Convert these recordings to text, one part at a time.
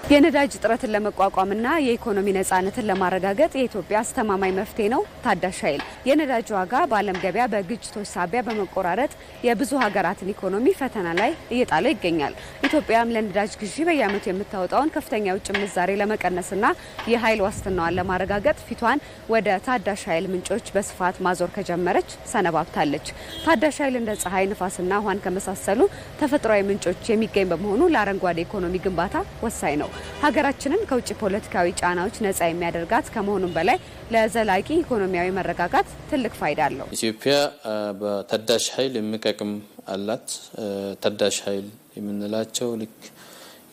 የነዳጅ እጥረትን ለመቋቋምና የኢኮኖሚ ነጻነትን ለማረጋገጥ የኢትዮጵያ አስተማማኝ መፍትሄ ነው ታዳሽ ኃይል። የነዳጅ ዋጋ በዓለም ገበያ በግጭቶች ሳቢያ በመቆራረጥ የብዙ ሀገራትን ኢኮኖሚ ፈተና ላይ እየጣለ ይገኛል። ኢትዮጵያም ለነዳጅ ግዢ በየዓመቱ የምታወጣውን ከፍተኛ የውጭ ምንዛሬ ለመቀነስና የኃይል ዋስትናዋን ለማረጋገጥ ፊቷን ወደ ታዳሽ ኃይል ምንጮች በስፋት ማዞር ከጀመረች ሰነባብታለች። ታዳሽ ኃይል እንደ ፀሐይ፣ ንፋስና ውሃን ከመሳሰሉ ተፈጥሯዊ ምንጮች የሚገኝ በመሆኑ ለአረንጓዴ ኢኮኖሚ ግንባታ ወሳኝ ነው። ሀገራችንን ከውጭ ፖለቲካዊ ጫናዎች ነጻ የሚያደርጋት ከመሆኑም በላይ ለዘላቂ ኢኮኖሚያዊ መረጋጋት ትልቅ ፋይዳ አለው። ኢትዮጵያ በታዳሽ ኃይል የሚቀቅም አላት። ታዳሽ ኃይል የምንላቸው ልክ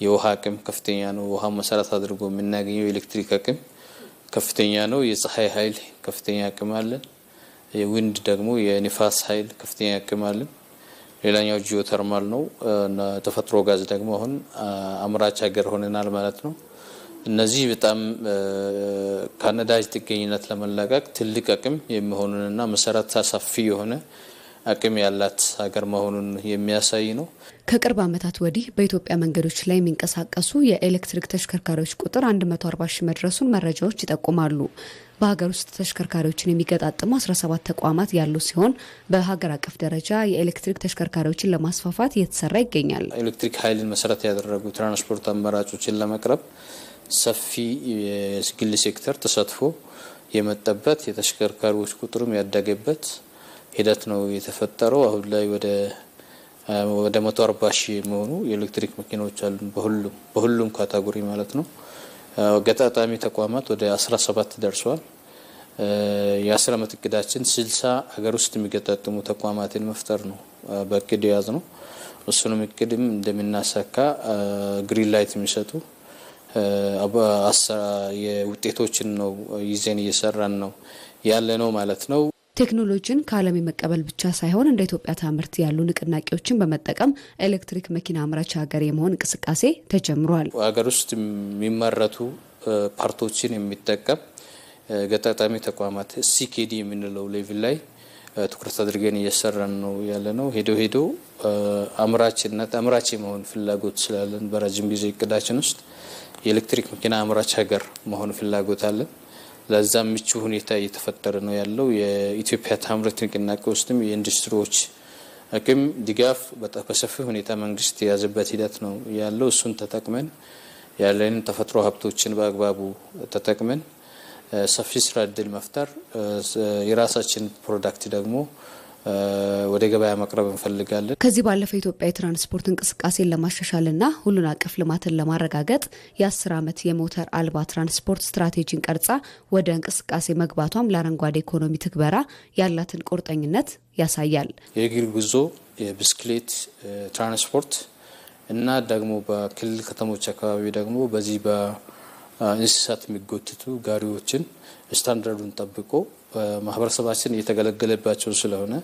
የውሃ አቅም ከፍተኛ ነው። ውሃ መሰረት አድርጎ የምናገኘው ኤሌክትሪክ አቅም ከፍተኛ ነው። የፀሐይ ኃይል ከፍተኛ አቅም አለን። የዊንድ ደግሞ የንፋስ ኃይል ከፍተኛ አቅም አለን። ሌላኛው ጂኦተርማል ነው እና ተፈጥሮ ጋዝ ደግሞ አሁን አምራች ሀገር ሆነናል ማለት ነው። እነዚህ በጣም ከነዳጅ ጥገኝነት ለመላቀቅ ትልቅ አቅም የሚሆኑንና መሰረት ሰፊ የሆነ አቅም ያላት ሀገር መሆኑን የሚያሳይ ነው። ከቅርብ ዓመታት ወዲህ በኢትዮጵያ መንገዶች ላይ የሚንቀሳቀሱ የኤሌክትሪክ ተሽከርካሪዎች ቁጥር 140 ሺህ መድረሱን መረጃዎች ይጠቁማሉ። በሀገር ውስጥ ተሽከርካሪዎችን የሚገጣጥሙ 17 ተቋማት ያሉ ሲሆን በሀገር አቀፍ ደረጃ የኤሌክትሪክ ተሽከርካሪዎችን ለማስፋፋት እየተሰራ ይገኛል። ኤሌክትሪክ ኃይልን መሰረት ያደረጉ ትራንስፖርት አማራጮችን ለመቅረብ ሰፊ የግል ሴክተር ተሳትፎ የመጣበት የተሽከርካሪዎች ቁጥሩም ያደገበት ሂደት ነው የተፈጠረው። አሁን ላይ ወደ 140 ሺህ የሚሆኑ የኤሌክትሪክ መኪናዎች አሉ በሁሉም ካታጎሪ ማለት ነው። ገጣጣሚ ተቋማት ወደ 17 ደርሰዋል። የ10 ዓመት እቅዳችን 60 ሀገር ውስጥ የሚገጣጥሙ ተቋማትን መፍጠር ነው በእቅድ የያዝ ነው። እሱንም እቅድም እንደምናሳካ ግሪን ላይት የሚሰጡ የውጤቶችን ነው ይዘን እየሰራን ነው ያለ ነው ማለት ነው። ቴክኖሎጂን ከዓለም የመቀበል ብቻ ሳይሆን እንደ ኢትዮጵያ ታምርት ያሉ ንቅናቄዎችን በመጠቀም ኤሌክትሪክ መኪና አምራች ሀገር የመሆን እንቅስቃሴ ተጀምሯል። ሀገር ውስጥ የሚመረቱ ፓርቶችን የሚጠቀም ገጣጣሚ ተቋማት ሲኬዲ የምንለው ሌቭል ላይ ትኩረት አድርገን እየሰራን ነው ያለ ነው። ሄዶ አምራች የመሆን ፍላጎት ስላለን በረጅም ጊዜ እቅዳችን ውስጥ የኤሌክትሪክ መኪና አምራች ሀገር መሆን ፍላጎት አለን። ለዛም ምቹ ሁኔታ እየተፈጠረ ነው ያለው። የኢትዮጵያ ታምርት ንቅናቄ ውስጥም የኢንዱስትሪዎች አቅም ድጋፍ በሰፊ ሁኔታ መንግስት የያዘበት ሂደት ነው ያለው። እሱን ተጠቅመን ያለን ተፈጥሮ ሀብቶችን በአግባቡ ተጠቅመን ሰፊ ስራ እድል መፍጠር፣ የራሳችን ፕሮዳክት ደግሞ ወደ ገበያ መቅረብ እንፈልጋለን። ከዚህ ባለፈው ኢትዮጵያ የትራንስፖርት እንቅስቃሴን ለማሻሻልና ሁሉን አቀፍ ልማትን ለማረጋገጥ የ10 ዓመት የሞተር አልባ ትራንስፖርት ስትራቴጂን ቀርጻ ወደ እንቅስቃሴ መግባቷም ለአረንጓዴ ኢኮኖሚ ትግበራ ያላትን ቁርጠኝነት ያሳያል። የእግር ጉዞ፣ የብስክሌት ትራንስፖርት እና ደግሞ በክልል ከተሞች አካባቢ ደግሞ በዚህ በእንስሳት የሚጎትቱ ጋሪዎችን ስታንዳርዱን ጠብቆ ማህበረሰባችን እየተገለገለባቸው ስለሆነ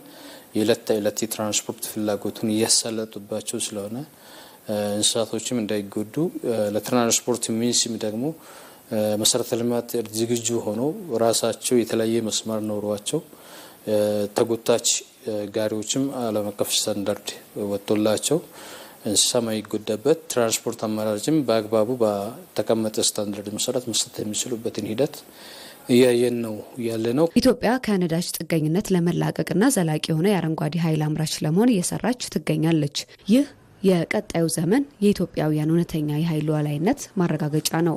የዕለት ተዕለት የትራንስፖርት ፍላጎቱን እያሳለጡባቸው ስለሆነ እንስሳቶችም እንዳይጎዱ ለትራንስፖርት ሚኒስም ደግሞ መሰረተ ልማት ዝግጁ ሆነው ራሳቸው የተለያየ መስመር ኖሯቸው ተጎታች ጋሪዎችም ዓለም አቀፍ ስታንዳርድ ወጥቶላቸው እንስሳ ማይጎዳበት ትራንስፖርት አማራጭም በአግባቡ በተቀመጠ ስታንዳርድ መሰረት መስጠት የሚችሉበትን ሂደት እያየን ነው ያለ ነው። ኢትዮጵያ ከነዳጅ ጥገኝነት ለመላቀቅና ዘላቂ የሆነ የአረንጓዴ ኃይል አምራች ለመሆን እየሰራች ትገኛለች። ይህ የቀጣዩ ዘመን የኢትዮጵያውያን እውነተኛ የኃይል ሉዓላዊነት ማረጋገጫ ነው።